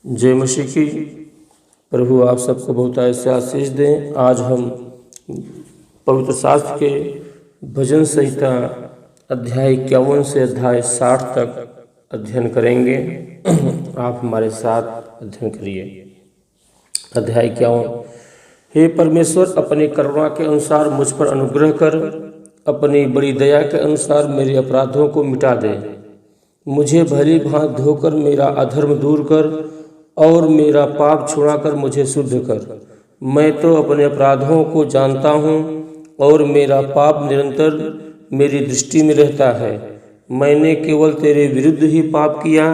जय मसीह की। प्रभु आप सबको बहुत ऐसे आशीष दें। आज हम पवित्र शास्त्र के भजन संहिता अध्याय 51 से अध्याय 60 तक अध्ययन करेंगे। आप हमारे साथ अध्ययन करिए। अध्याय 51। हे परमेश्वर, अपनी करुणा के अनुसार मुझ पर अनुग्रह कर, अपनी बड़ी दया के अनुसार मेरे अपराधों को मिटा दे। मुझे भली भांति धोकर मेरा अधर्म दूर कर और मेरा पाप छुड़ाकर मुझे शुद्ध कर। मैं तो अपने अपराधों को जानता हूँ और मेरा पाप निरंतर मेरी दृष्टि में रहता है। मैंने केवल तेरे विरुद्ध ही पाप किया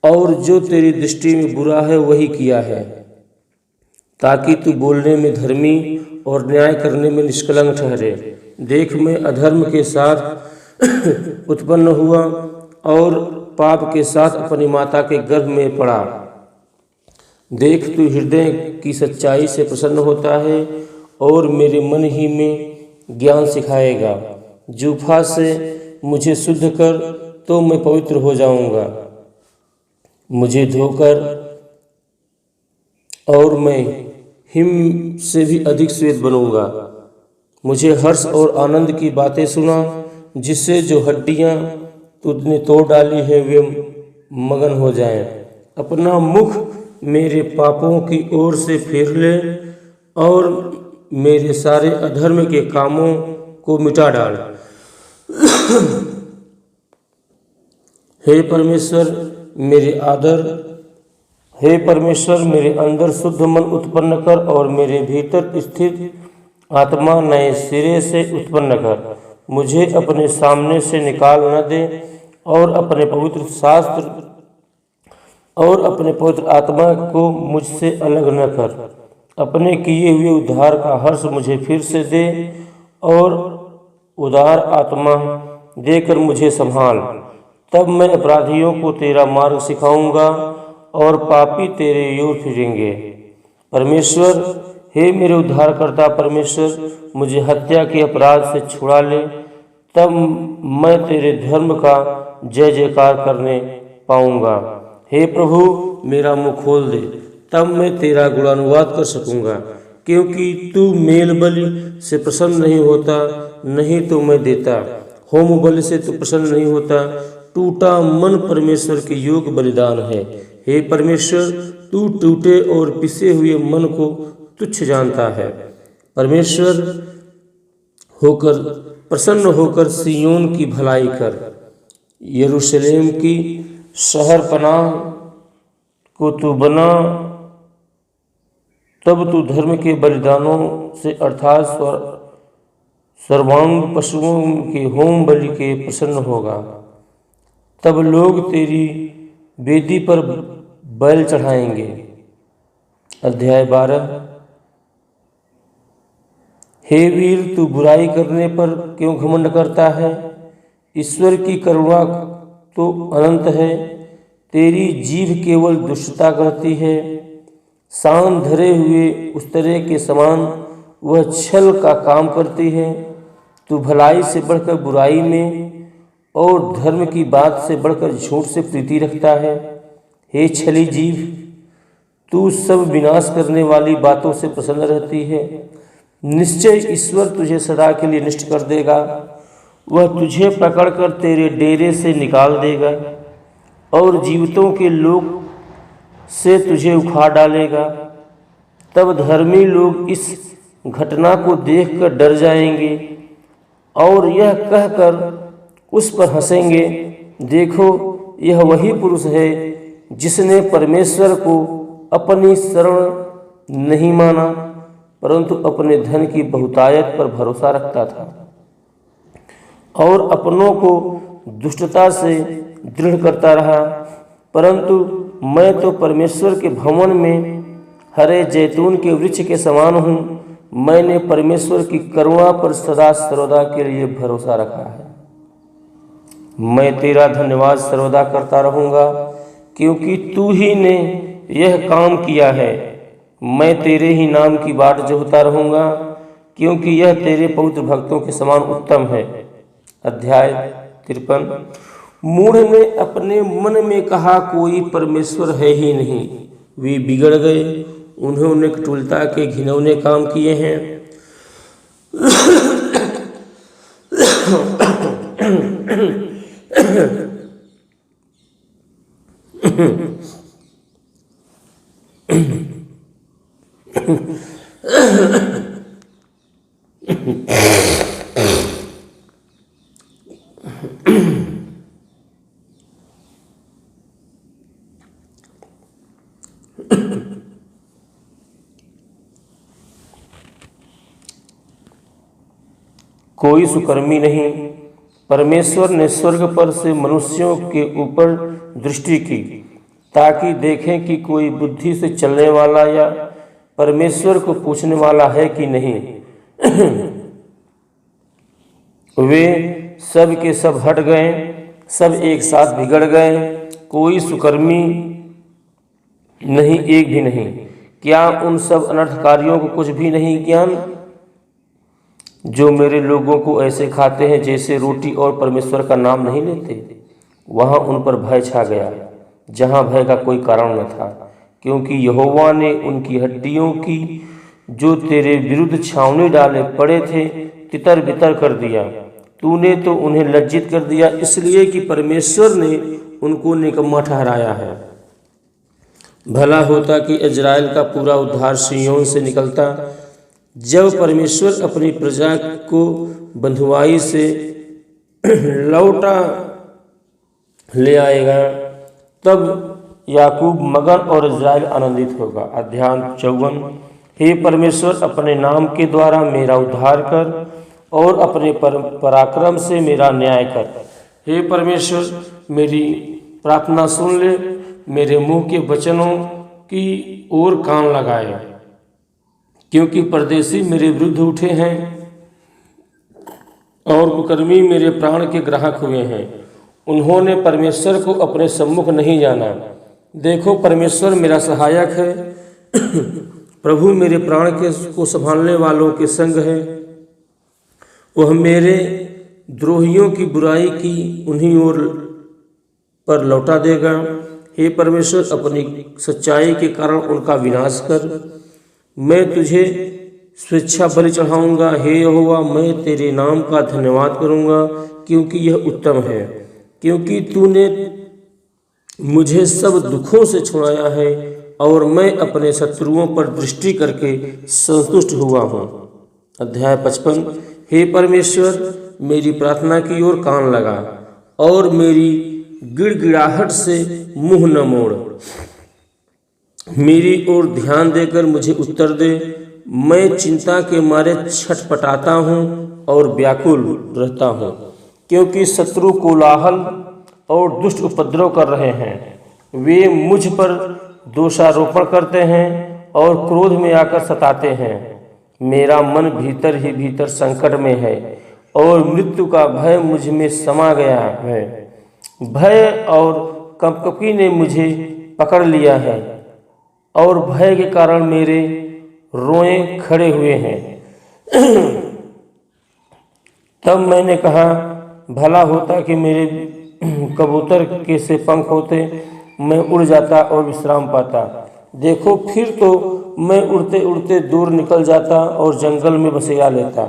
और जो तेरी दृष्टि में बुरा है वही किया है, ताकि तू बोलने में धर्मी और न्याय करने में निष्कलंक ठहरे। देख, मैं अधर्म के साथ उत्पन्न हुआ और पाप के साथ अपनी माता के गर्भ में पड़ा। देख, तू हृदय की सच्चाई से प्रसन्न होता है और मेरे मन ही में ज्ञान सिखाएगा। जूफा से मुझे शुद्ध कर तो मैं पवित्र हो जाऊंगा। मुझे धोकर और मैं हिम से भी अधिक श्वेत बनूंगा। मुझे हर्ष और आनंद की बातें सुना, जिससे जो हड्डियां तुझने तोड़ डाली है वे मगन हो जाएं। अपना मुख मेरे पापों की ओर से फेर ले और मेरे सारे अधर्म के कामों को मिटा डाल। हे परमेश्वर मेरे अंदर शुद्ध मन उत्पन्न कर और मेरे भीतर स्थित आत्मा नए सिरे से उत्पन्न कर। मुझे अपने सामने से निकाल न दे और अपने पवित्र आत्मा को मुझसे अलग न कर। अपने किए हुए उद्धार का हर्ष मुझे फिर से दे और उदार आत्मा देकर मुझे संभाल। तब मैं अपराधियों को तेरा मार्ग सिखाऊंगा और पापी तेरे ओर फिरेंगे। परमेश्वर, हे मेरे उद्धारकर्ता परमेश्वर, मुझे हत्या के अपराध से छुड़ा ले, तब मैं तेरे धर्म का जय जयकार करने पाऊंगा। हे प्रभु, मेरा मुंह खोल दे, तब मैं तेरा गुणानुवाद कर सकूंगा। क्योंकि तू मेल बलि से प्रसन्न नहीं होता, नहीं तो मैं देता। होम बलि से तू प्रसन्न नहीं होता। टूटा मन परमेश्वर के योग्य बलिदान है। हे परमेश्वर, तू टूटे और पिसे हुए मन को तुच्छ जानता है। परमेश्वर प्रसन्न होकर सियोन की भलाई कर। यरूशलेम की शहर पनाह को तू बना। तब तू धर्म के बलिदानों से अर्थात सर्वांग पशुओं के होम बलि के प्रसन्न होगा। तब लोग तेरी वेदी पर बैल चढ़ाएंगे। अध्याय 12। हे वीर, तू बुराई करने पर क्यों घमंड करता है? ईश्वर की करुणा तो अनंत है। तेरी जीभ केवल दुष्टता करती है। शान धरे हुए उस्तरे के समान वह छल का काम करती है। तू भलाई से बढ़कर बुराई में और धर्म की बात से बढ़कर झूठ से प्रीति रखता है। हे छली जीभ, तू सब विनाश करने वाली बातों से प्रसन्न रहती है। निश्चय ईश्वर तुझे सदा के लिए नष्ट कर देगा। वह तुझे पकड़कर तेरे डेरे से निकाल देगा और जीवितों के लोक से तुझे उखाड़ डालेगा। तब धर्मी लोग इस घटना को देखकर डर जाएंगे और यह कहकर उस पर हंसेंगे, देखो, यह वही पुरुष है जिसने परमेश्वर को अपनी शरण नहीं माना, परंतु अपने धन की बहुतायत पर भरोसा रखता था और अपनों को दुष्टता से दृढ़ करता रहा। परंतु मैं तो परमेश्वर के भवन में हरे जैतून के वृक्ष के समान हूँ। मैंने परमेश्वर की करुणा पर सदा सर्वदा के लिए भरोसा रखा है। मैं तेरा धन्यवाद सर्वदा करता रहूँगा, क्योंकि तू ही ने यह काम किया है। मैं तेरे ही नाम की बाट जोहता रहूँगा, क्योंकि यह तेरे पवित्र भक्तों के समान उत्तम है। अध्याय 53। मूढ़ ने अपने मन में कहा कोई परमेश्वर है ही नहीं। वे बिगड़ गए, उन्होंने कटुलता के घिनौने काम किए हैं। कोई सुकर्मी नहीं। परमेश्वर ने स्वर्ग पर से मनुष्यों के ऊपर दृष्टि की ताकि देखें कि कोई बुद्धि से चलने वाला या परमेश्वर को पूछने वाला है कि नहीं। वे सब के सब हट गए, सब एक साथ बिगड़ गए, कोई सुकर्मी नहीं, एक भी नहीं। क्या उन सब अनर्थकारियों को कुछ भी नहीं ज्ञान, जो मेरे लोगों को ऐसे खाते हैं जैसे रोटी और परमेश्वर का नाम नहीं लेते। वहाँ उन पर भय छा गया जहाँ भय का कोई कारण न था, क्योंकि यहोवा ने उनकी हड्डियों की जो तेरे विरुद्ध छावनी डाले पड़े थे तितर बितर कर दिया। तूने तो उन्हें लज्जित कर दिया, इसलिए कि परमेश्वर ने उनको निकम्मा ठहराया है। भला होता कि इजराइल का पूरा उद्धार सिय्योन से निकलता। जब परमेश्वर अपनी प्रजा को बंधुआई से लौटा ले आएगा, तब याकूब मगन और इजराइल आनंदित होगा। अध्याय 54। हे परमेश्वर, अपने नाम के द्वारा मेरा उद्धार कर और अपने पराक्रम से मेरा न्याय कर। हे परमेश्वर, मेरी प्रार्थना सुन ले, मेरे मुंह के वचनों की ओर कान लगाए, क्योंकि परदेशी मेरे विरुद्ध उठे हैं और कुकर्मी मेरे प्राण के ग्राहक हुए हैं। उन्होंने परमेश्वर को अपने सम्मुख नहीं जाना। देखो, परमेश्वर मेरा सहायक है, प्रभु मेरे प्राण को संभालने वालों के संग है। वह मेरे द्रोहियों की बुराई की उन्हीं ओर पर लौटा देगा। हे परमेश्वर, अपनी सच्चाई के कारण उनका विनाश कर। मैं तुझे स्वेच्छा बलि चढ़ाऊंगा। हे यहोवा, मैं तेरे नाम का धन्यवाद करूंगा, क्योंकि यह उत्तम है। क्योंकि तूने मुझे सब दुखों से छुड़ाया है और मैं अपने शत्रुओं पर दृष्टि करके संतुष्ट हुआ हूँ। अध्याय 55। हे परमेश्वर, मेरी प्रार्थना की ओर कान लगा और मेरी गिड़गिड़ाहट से मुंह न मोड़। मेरी ओर ध्यान देकर मुझे उत्तर दे। मैं चिंता के मारे छटपटाता हूँ और व्याकुल रहता हूँ, क्योंकि शत्रु कोलाहल और दुष्ट उपद्रव कर रहे हैं। वे मुझ पर दोषारोपण करते हैं और क्रोध में आकर सताते हैं। मेरा मन भीतर ही भीतर संकट में है और मृत्यु का भय मुझ में समा गया है। भय और कंपकपी ने मुझे पकड़ लिया है और भय के कारण मेरे रोए खड़े हुए हैं। तब मैंने कहा, भला होता कि मेरे कबूतर के से पंख होते, मैं उड़ जाता और विश्राम पाता। देखो, फिर तो मैं उड़ते उड़ते दूर निकल जाता और जंगल में बसेरा लेता।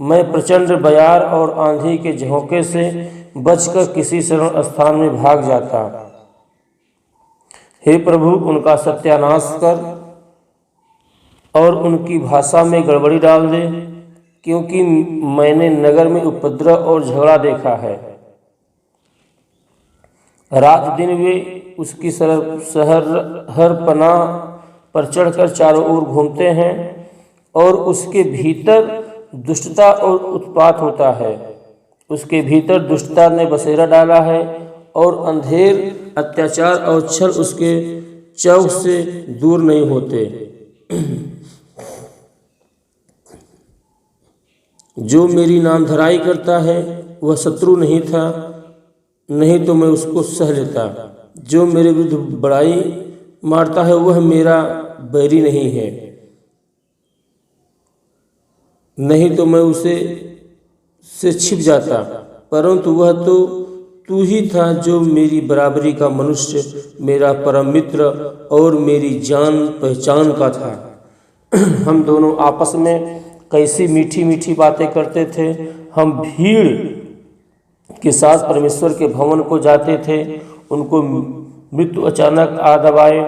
मैं प्रचंड बयार और आंधी के झोंके से बचकर किसी शरण स्थान में भाग जाता। हे प्रभु, उनका सत्यानाश कर और उनकी भाषा में गड़बड़ी डाल दे, क्योंकि मैंने नगर में उपद्रव और झगड़ा देखा है। रात दिन वे उसकी शहर पनाह पर चढ़कर चारों ओर घूमते हैं और उसके भीतर दुष्टता और उत्पात होता है। उसके भीतर दुष्टता ने बसेरा डाला है और अंधेर, अत्याचार और छल उसके चौक से दूर नहीं होते। जो मेरी नामधराई करता है वह शत्रु नहीं था, नहीं तो मैं उसको सह लेता। जो मेरे विरुद्ध बड़ाई मारता है वह मेरा बैरी नहीं है, नहीं तो मैं उसे से छिप जाता। परंतु वह तो तू ही था जो मेरी बराबरी का मनुष्य, मेरा परम मित्र और मेरी जान पहचान का था। हम दोनों आपस में कैसी मीठी मीठी बातें करते थे। हम भीड़ के साथ परमेश्वर के भवन को जाते थे। उनको मृत्यु अचानक आ दबाए,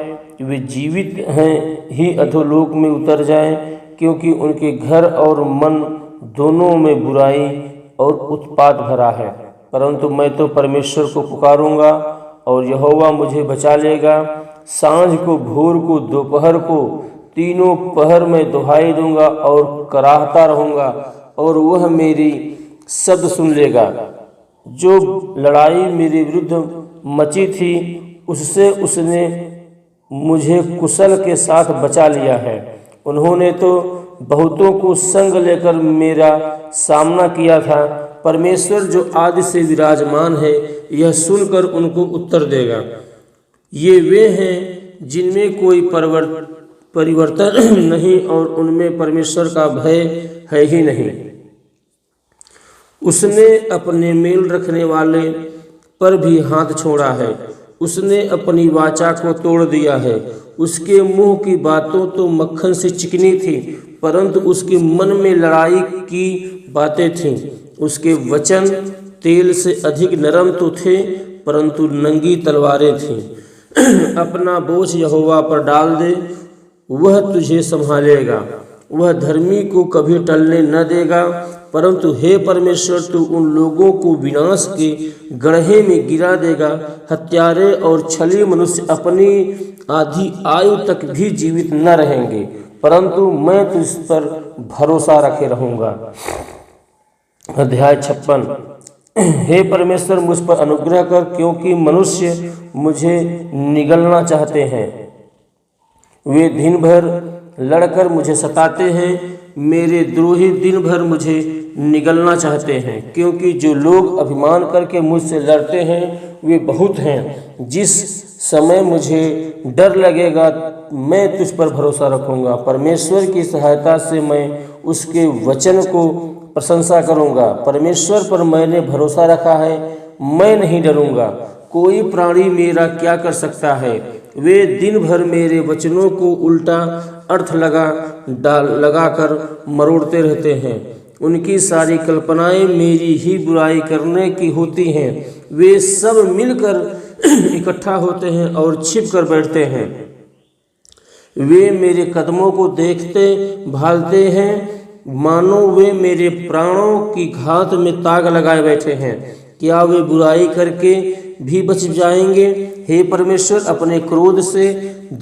वे जीवित हैं ही अधोलोक में उतर जाएं, क्योंकि उनके घर और मन दोनों में बुराई और उत्पात भरा है। परंतु मैं तो परमेश्वर को पुकारूंगा और यहोवा मुझे बचा लेगा। सांझ को, भोर को, दोपहर को, तीनों पहर में दुहाई दूंगा और कराहता रहूंगा, और वह मेरी शब्द सुन लेगा। जो लड़ाई मेरे विरुद्ध मची थी, उससे उसने मुझे कुशल के साथ बचा लिया है। उन्होंने तो बहुतों को संग लेकर मेरा सामना किया था। परमेश्वर जो आदि से विराजमान है, यह सुनकर उनको उत्तर देगा। ये वे हैं जिनमें कोई परिवर्तन नहीं और उनमें परमेश्वर का भय है ही नहीं। उसने अपने मेल रखने वाले पर भी हाथ छोड़ा है। उसने अपनी वाचा को तोड़ दिया है। उसके मुंह की बातों तो मक्खन से चिकनी थी, परंतु उसके मन में लड़ाई की बातें थीं। उसके वचन तेल से अधिक नरम तो थे, परंतु नंगी तलवारें थीं। अपना बोझ यहोवा पर डाल दे, वह तुझे संभालेगा। वह धर्मी को कभी टलने न देगा। परंतु हे परमेश्वर, तू उन लोगों को विनाश के गड्ढे में गिरा देगा। हत्यारे और छली मनुष्य अपनी आधी आयु तक भी जीवित न रहेंगे, परंतु मैं तुझ पर भरोसा रखे रहूँगा। अध्याय 56। हे परमेश्वर, मुझ पर अनुग्रह कर, क्योंकि मनुष्य मुझे निगलना चाहते हैं। वे दिन भर लड़कर मुझे सताते हैं। मेरे द्रोही दिन भर मुझे निगलना चाहते हैं, क्योंकि जो लोग अभिमान करके मुझसे लड़ते हैं वे बहुत हैं। जिस समय मुझे डर लगेगा, मैं तुझ पर भरोसा रखूंगा। परमेश्वर की सहायता से मैं उसके वचन को प्रशंसा करूंगा। परमेश्वर पर मैंने भरोसा रखा है, मैं नहीं डरूंगा। कोई प्राणी मेरा क्या कर सकता है? वे दिन भर मेरे वचनों को उल्टा अर्थ लगाकर मरोड़ते रहते हैं। उनकी सारी कल्पनाएं मेरी ही बुराई करने की होती हैं। वे सब मिलकर इकट्ठा होते हैं और छिप कर बैठते हैं। वे मेरे कदमों को देखते भालते हैं, मानो वे मेरे प्राणों की घात में ताक लगाए बैठे हैं। क्या वे बुराई करके भी बच जाएंगे? हे परमेश्वर, अपने क्रोध से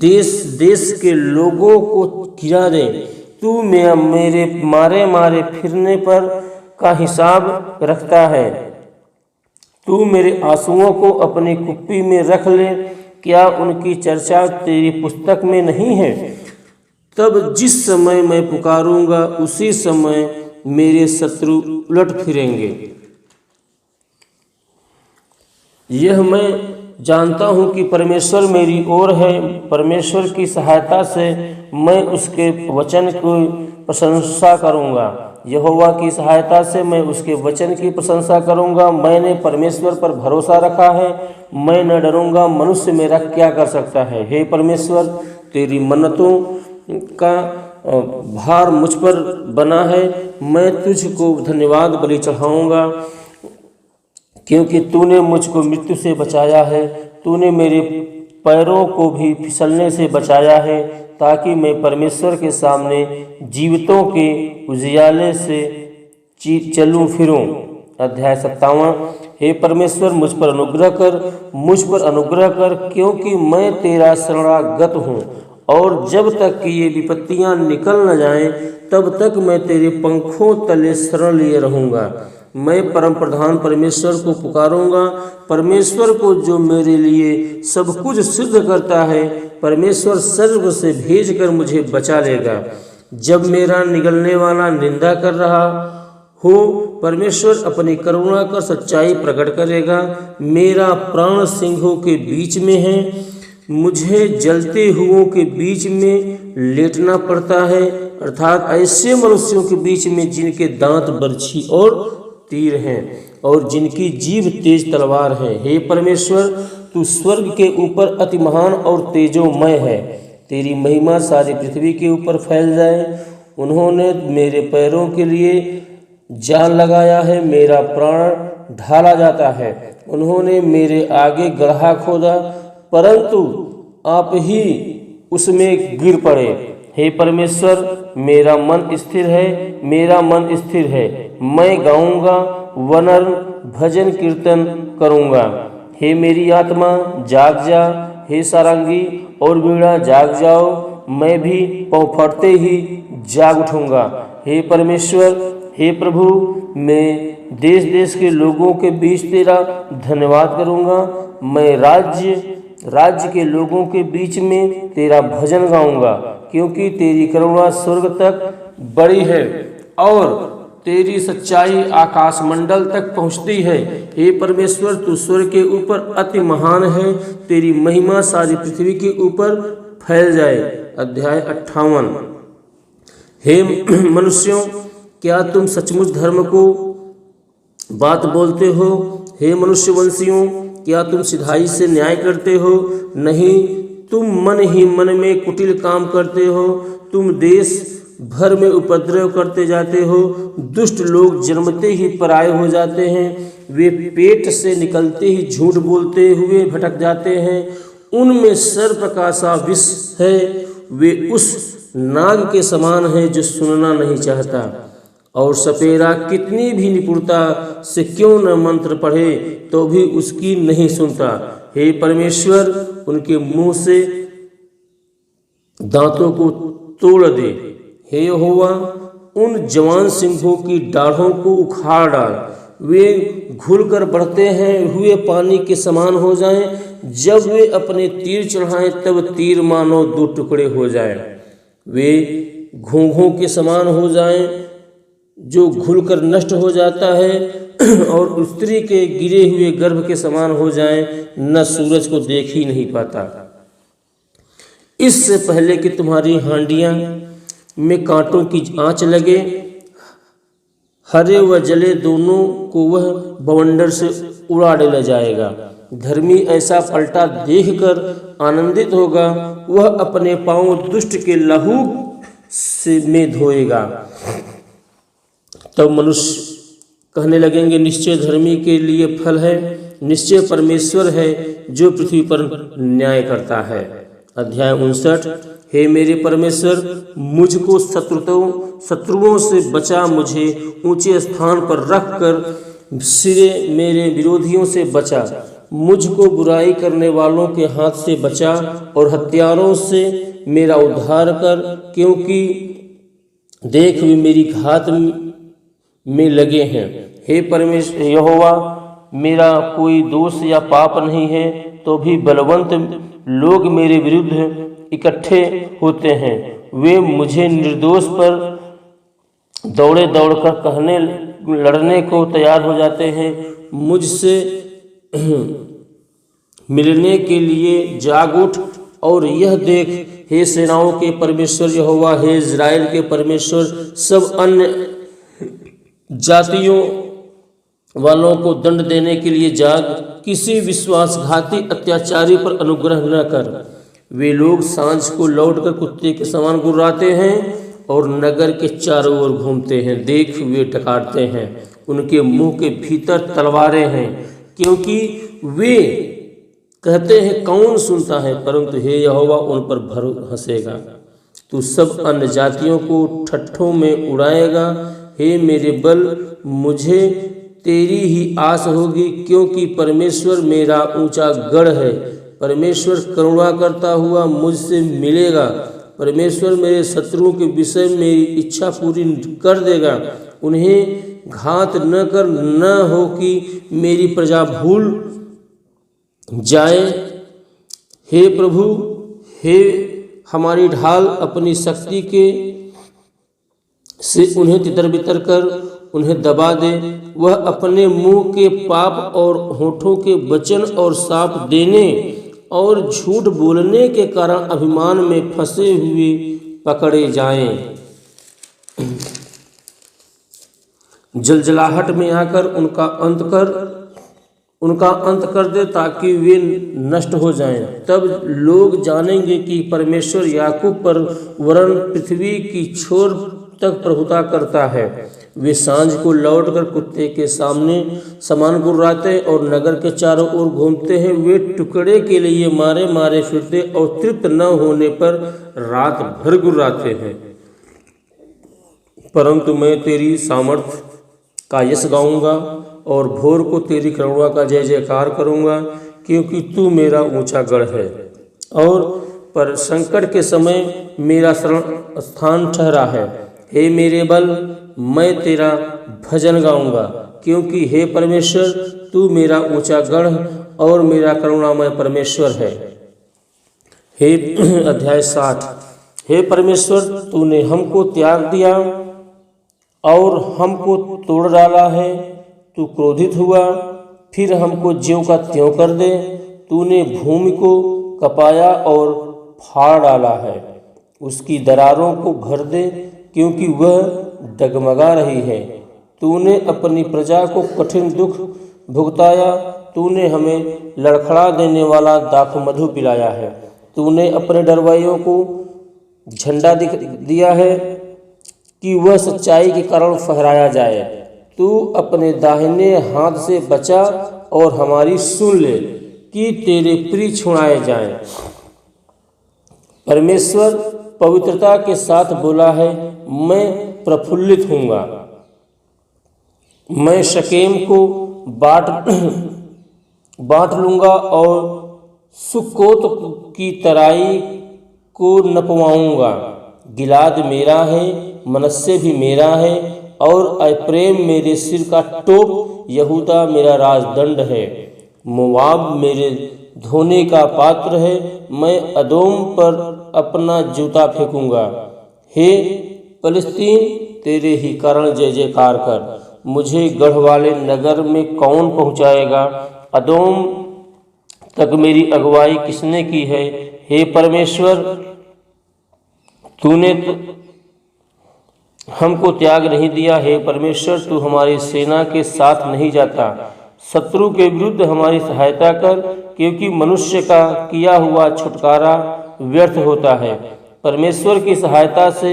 देश देश के लोगों को गिरा दे। तू मेरे मारे मारे फिरने पर का हिसाब रखता है। तू मेरे आंसुओं को अपनी कुप्पी में रख ले। क्या उनकी चर्चा तेरी पुस्तक में नहीं है? तब जिस समय मैं पुकारूंगा, उसी समय मेरे शत्रु उलट फिरेंगे। यह मैं जानता हूँ कि परमेश्वर मेरी ओर है। परमेश्वर की सहायता से मैं उसके वचन की प्रशंसा करूँगा। यहोवा की सहायता से मैं उसके वचन की प्रशंसा करूँगा। मैंने परमेश्वर पर भरोसा रखा है, मैं न डरूँगा। मनुष्य मेरा क्या कर सकता है? हे परमेश्वर, तेरी मन्नतों का भार मुझ पर बना है। मैं तुझको धन्यवाद बलि चढ़ाऊँगा, क्योंकि तूने मुझको मृत्यु से बचाया है। तूने मेरे पैरों को भी फिसलने से बचाया है, ताकि मैं परमेश्वर के सामने जीवितों के उजियाले से चलूं फिरूं। अध्याय 57। हे परमेश्वर, मुझ पर अनुग्रह कर, क्योंकि मैं तेरा शरणागत हूँ। और जब तक कि ये विपत्तियाँ निकल न जाएं, तब तक मैं तेरे पंखों तले शरण लिए रहूँगा। मैं परम प्रधान परमेश्वर को पुकारूंगा, परमेश्वर को जो मेरे लिए सब कुछ सिद्ध करता है। परमेश्वर स्वर्ग से भेजकर मुझे बचा लेगा। जब मेरा निगलने वाला निंदा कर रहा हो, परमेश्वर अपनी करुणा कर सच्चाई प्रकट करेगा। मेरा प्राण सिंहों के बीच में है, मुझे जलते हुओं के बीच में लेटना पड़ता है, अर्थात ऐसे मनुष्यों के बीच में जिनके दांत बर्छी और तीर हैं। और जिनकी जीभ तेज तलवार है। हे परमेश्वर, तू स्वर्ग के ऊपर अति महान और तेजोमय है। तेरी महिमा सारी पृथ्वी के ऊपर फैल जाए। उन्होंने मेरे पैरों के लिए जाल लगाया है, मेरा प्राण ढाला जाता है। उन्होंने मेरे आगे गड्ढा खोदा, परंतु आप ही उसमें गिर पड़े। हे परमेश्वर, मेरा मन स्थिर है, मेरा मन स्थिर है। मैं गाऊंगा, वनर्न भजन कीर्तन करूंगा। हे मेरी आत्मा, जाग जा। हे सारंगी और वीणा, जाग जाओ। मैं भी पाँव फटते ही जाग उठूंगा। हे परमेश्वर, हे प्रभु, मैं देश देश के लोगों के बीच तेरा धन्यवाद करूंगा। मैं राज्य के लोगों के बीच में तेरा भजन गाऊंगा, क्योंकि तेरी करुणा स्वर्ग तक बड़ी है और तेरी सच्चाई आकाश मंडल तक पहुँचती है। हे परमेश्वर, तू स्वर्ग के ऊपर अति महान है, तेरी महिमा सारी पृथ्वी के ऊपर फैल जाए। अध्याय 58। हे मनुष्यों, क्या तुम सचमुच धर्म को बात बोलते हो? हे मनुष्यवंशियों, क्या तुम सिधाई से न्याय करते हो? नहीं, तुम मन ही मन में कुटिल काम करते हो। तुम देश भर में उपद्रव करते जाते हो। दुष्ट लोग जन्मते ही पराये हो जाते हैं। वे पेट से निकलते ही झूठ बोलते हुए भटक जाते हैं। उनमें सर्प का सा विष है। वे उस नाग के समान है जो सुनना नहीं चाहता, और सपेरा कितनी भी निपुणता से क्यों न मंत्र पढ़े तो भी उसकी नहीं सुनता। हे परमेश्वर, उनके मुंह से दांतों को तोड़ दे। हे यहोवा, उन जवान सिंहों की डाढ़ों को उखाड़ डाल। वे घुलकर बढ़ते हुए पानी के समान हो जाएं। जब वे अपने तीर चढ़ाएं तब तीर मानो दो टुकड़े हो जाएं। वे घोंघों के समान हो जाएं जो घुलकर नष्ट हो जाता है, और स्त्री के गिरे हुए गर्भ के समान हो जाएं, न सूरज को देख ही नहीं पाता। इससे पहले कि तुम्हारी हांडियां में कांटों की आंच लगे, हरे व जले दोनों को वह बवंडर से उड़ा डाला जाएगा। धर्मी ऐसा पलटा देखकर आनंदित होगा। वह अपने पांव दुष्ट के लहू से में धोएगा। तब मनुष्य कहने लगेंगे, निश्चय धर्मी के लिए फल है, निश्चय परमेश्वर है जो पृथ्वी पर न्याय करता है। अध्याय 59। हे मेरे परमेश्वर, मुझको शत्रुओं से बचा। मुझे ऊंचे स्थान पर रखकर सिरे मेरे विरोधियों से बचा। मुझको बुराई करने वालों के हाथ से बचा और हत्यारों से मेरा उद्धार कर, क्योंकि देख वे मेरी घात में लगे हैं। हे परमेश्वर यहोवा, मेरा कोई दोष या पाप नहीं है, तो भी बलवंत लोग मेरे विरुद्ध इकट्ठे होते हैं। वे मुझे निर्दोष पर दौड़कर लड़ने को तैयार हो जाते हैं। मुझसे मिलने के लिए जाग उठ और यह देख, हे सेनाओं के परमेश्वर यहोवा, हे इज़राइल के परमेश्वर, सब अन्य जातियों वालों को दंड देने के लिए जाग। किसी विश्वासघाती अत्याचारी पर अनुग्रह न कर। वे लोग सांझ को लौटकर कुत्ते के समान गुर्राते हैं और नगर के चारों ओर घूमते हैं। देख, वे डकारते हैं, उनके मुंह के भीतर तलवारें हैं, क्योंकि वे कहते हैं कौन सुनता है, परंतु हे यहोवा उन पर भर हंसेगा। तू सब अन्य जातियों को ठट्ठों में उड़ाएगा। हे मेरे बल, मुझे तेरी ही आस होगी, क्योंकि परमेश्वर मेरा ऊंचा गढ़ है। परमेश्वर करुणा करता हुआ मुझसे मिलेगा। परमेश्वर मेरे शत्रुओं के विषय मेरी इच्छा पूरी कर देगा। उन्हें घात न कर, न हो कि मेरी प्रजा भूल जाए। हे प्रभु, हे हमारी ढाल, अपनी शक्ति के से उन्हें तितर बितर कर उन्हें दबा दे। वह अपने मुंह के पाप और होठों के वचन और साप देने और झूठ बोलने के कारण अभिमान में फंसे हुए पकड़े जाएं। जलजलाहट में आकर उनका अंत कर दे ताकि वे नष्ट हो जाएं। तब लोग जानेंगे कि परमेश्वर याकूब पर वरन पृथ्वी की छोर तक प्रभुता करता है। वे सांझ को लौटकर कुत्ते के समान गुर्राते और नगर के चारों ओर घूमते हैं। वे टुकड़े के लिए मारे मारे फिरते और तृप्त न होने पर रात भर गुर्राते हैं। परंतु मैं तेरी सामर्थ्य का यश गाऊंगा और भोर को तेरी करुणा का जय जयकार करूंगा, क्योंकि तू मेरा ऊंचा गढ़ है और पर संकट के समय मेरा शरण स्थान ठहरा है। हे मेरे बल, मैं तेरा भजन गाऊंगा, क्योंकि हे परमेश्वर तू मेरा ऊंचा गढ़ और मेरा करुणामय परमेश्वर है। हे अध्याय 60। हे परमेश्वर, तूने हमको त्याग दिया और हमको तोड़ डाला है। तू क्रोधित हुआ, फिर हमको ज्यों का त्यों कर दे। तूने भूमि को कपाया और फाड़ डाला है, उसकी दरारों को भर दे, क्योंकि वह डगमगा रही है। तूने अपनी प्रजा को कठिन दुख भुगताया। तूने हमें लड़खड़ा देने वाला दाखमधु पिलाया है। तूने अपने डरवाइयों को झंडा दिया है कि वह सच्चाई के कारण फहराया जाए। तू अपने दाहिने हाथ से बचा और हमारी सुन ले कि तेरे प्रिय छुड़ाए जाएं। परमेश्वर पवित्रता के साथ बोला है, मैं प्रफुल्लित हूँगा। मैं शकेम को बांट लूँगा और सुक्कोत की तराई को नपवाऊँगा। गिलाद मेरा है, मनस्से भी मेरा है और एफ्रेम मेरे सिर का टोप, यहूदा मेरा राजदंड है। मोआब मेरे धोने का पात्र है, मैं अदोम पर अपना जूता फेंकूंगा। हे फलस्तीन, तेरे ही कारण जय जयकार कर। मुझे गढ़ वाले नगर में कौन पहुंचाएगा? अदोम तक मेरी अगुवाई किसने की है? हे परमेश्वर, तूने हमको त्याग नहीं दिया। हे परमेश्वर, तू हमारी सेना के साथ नहीं जाता। शत्रु के विरुद्ध हमारी सहायता कर, क्योंकि मनुष्य का किया हुआ छुटकारा व्यर्थ होता है। परमेश्वर की सहायता से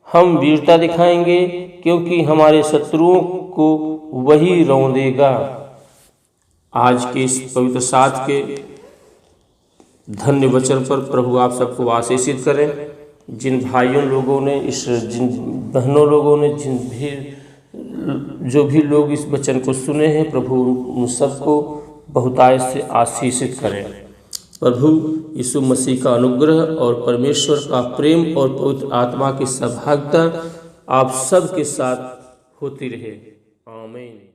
हम वीरता दिखाएंगे, क्योंकि हमारे शत्रुओं को वही रौंदेगा। आज के इस पवित्र साथ के धन्य वचन पर प्रभु आप सबको आशीषित करें। जिन भाइयों लोगों ने जिन बहनों लोगों ने जो भी लोग इस वचन को सुने हैं, प्रभु उन सबको बहुतायत से आशीषित करें। प्रभु यीशु मसीह का अनुग्रह और परमेश्वर का प्रेम और पवित्र आत्मा की सहभागिता आप सब के साथ होती रहे। आमीन।